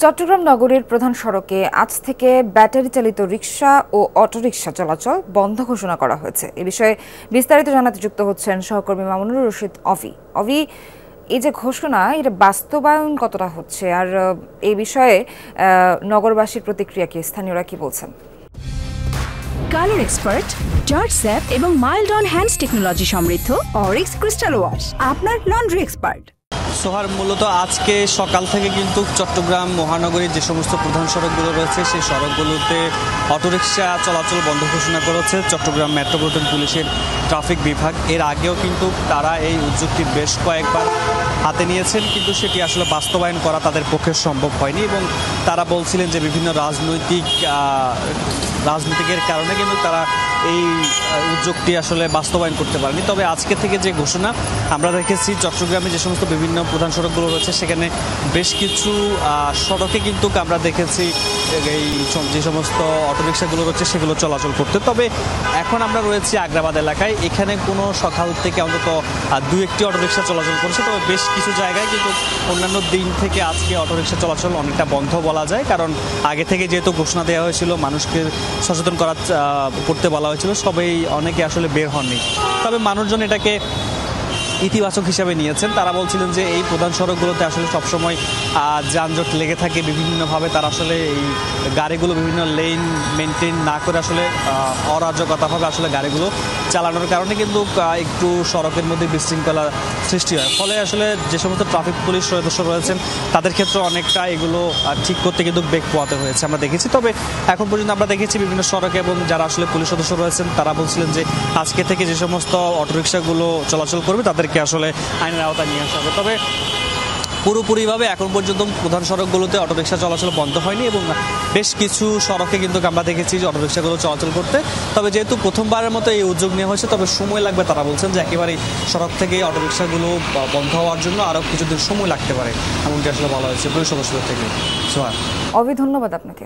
চট্টগ্রাম নগরীর প্রধান সড়কে আজ থেকে ব্যাটারি চালিত রিকশা ও অটোরিকশা চলাচল বন্ধ ঘোষণা করা হয়েছে। এ বিষয়ে বিস্তারিত জানাতে যুক্ত হচ্ছেন সহকর্মী মামুনুর রশিদ অভি। এই যে ঘোষণা, এটা বাস্তবায়ন কতটা হচ্ছে, আর এই বিষয়ে নগরবাসীর প্রতিক্রিয়া কি, স্থানীয়রা কি বলছেন? কালার এক্সপার্ট, জর্জ স্যাপ এবং মাইল্ড অন হ্যান্ডস টেকনোলজি সমৃদ্ধ অরিক্স ক্রিস্টাল ওয়াশ আপনার লন্ড্রি এক্সপার্ট। সোহার, মূলত আজকে সকাল থেকে কিন্তু চট্টগ্রাম মহানগরীর যে সমস্ত প্রধান সড়কগুলো রয়েছে সেই সড়কগুলোতে অটোরিকশা চলাচল বন্ধ ঘোষণা করেছে চট্টগ্রাম মেট্রোপলিটন পুলিশের ট্রাফিক বিভাগ। এর আগেও কিন্তু তারা এই উদ্যোগটি বেশ কয়েকবার হাতে নিয়েছেন, কিন্তু সেটি আসলে বাস্তবায়ন করা তাদের পক্ষে সম্ভব হয়নি এবং তারা বলছিলেন যে বিভিন্ন রাজনীতিকের কারণে কিন্তু তারা এই উদ্যোগটি আসলে বাস্তবায়ন করতে পারেনি। তবে আজকে থেকে যে ঘোষণা আমরা দেখেছি, চট্টগ্রামে যে সমস্ত বিভিন্ন প্রধান সড়কগুলো রয়েছে সেখানে বেশ কিছু সড়কে কিন্তু আমরা দেখেছি এই যে সমস্ত অটোরিকশাগুলো রয়েছে সেগুলো চলাচল করতে। তবে এখন আমরা রয়েছি আগ্রাবাদ এলাকায়, এখানে কোনো সকাল থেকে অন্তত দু একটি অটোরিকশা চলাচল করছে। তবে বেশ কিছু জায়গায় কিন্তু অন্যান্য দিন থেকে আজকে অটোরিকশা চলাচল অনেকটা বন্ধ বলা যায়, কারণ আগে থেকে যেহেতু ঘোষণা দেওয়া হয়েছিল, মানুষকে সচেতন করতে বলা হয়েছিল, সবাই অনেকে আসলে বের হননি। তবে মানুষজন এটাকে ইতিবাচক হিসাবে নিয়েছেন। তারা বলছিলেন যে এই প্রধান সড়কগুলোতে আসলে সবসময় যানজট লেগে থাকে বিভিন্নভাবে, তারা আসলে এই গাড়িগুলো বিভিন্ন লেন মেনটেন না করে আসলে অরাজকতাভাবে আসলে গাড়িগুলো চালানোর কারণে কিন্তু একটু সড়কের মধ্যে বিশৃঙ্খলা সৃষ্টি হয়। ফলে আসলে যে সমস্ত ট্রাফিক পুলিশ সদস্য রয়েছেন তাদের ক্ষেত্রে অনেকটা এগুলো ঠিক করতে কিন্তু বেগ পোয়াতে হয়েছে আমরা দেখেছি। তবে এখন পর্যন্ত আমরা দেখেছি বিভিন্ন সড়কে এবং যারা আসলে পুলিশ সদস্য রয়েছেন তারা বলছিলেন যে আজকে থেকে যে সমস্ত অটোরিকশাগুলো চলাচল করবে তাদেরকে আসলে আইনের আওতায় নিয়ে আসা হবে। তবে পুরোপুরিভাবে এখন পর্যন্ত প্রধান সড়কগুলোতে অটোরিকশা চলাচল বন্ধ হয়নি এবং বেশ কিছু সড়কে কিন্তু আমরা দেখেছি যে অটোরিকশাগুলো চলাচল করতে। তবে যেহেতু প্রথমবারের মতো এই উদ্যোগ নেওয়া হয়েছে, তবে সময় লাগবে। তারা বলছেন যে একেবারেই সড়ক থেকে অটোরিকশাগুলো বন্ধ হওয়ার জন্য আরও কিছুদিন সময় লাগতে পারে, এমনটি আসলে বলা হয়েছে পুলিশ সদস্যদের থেকে। ধন্যবাদ আপনাকে।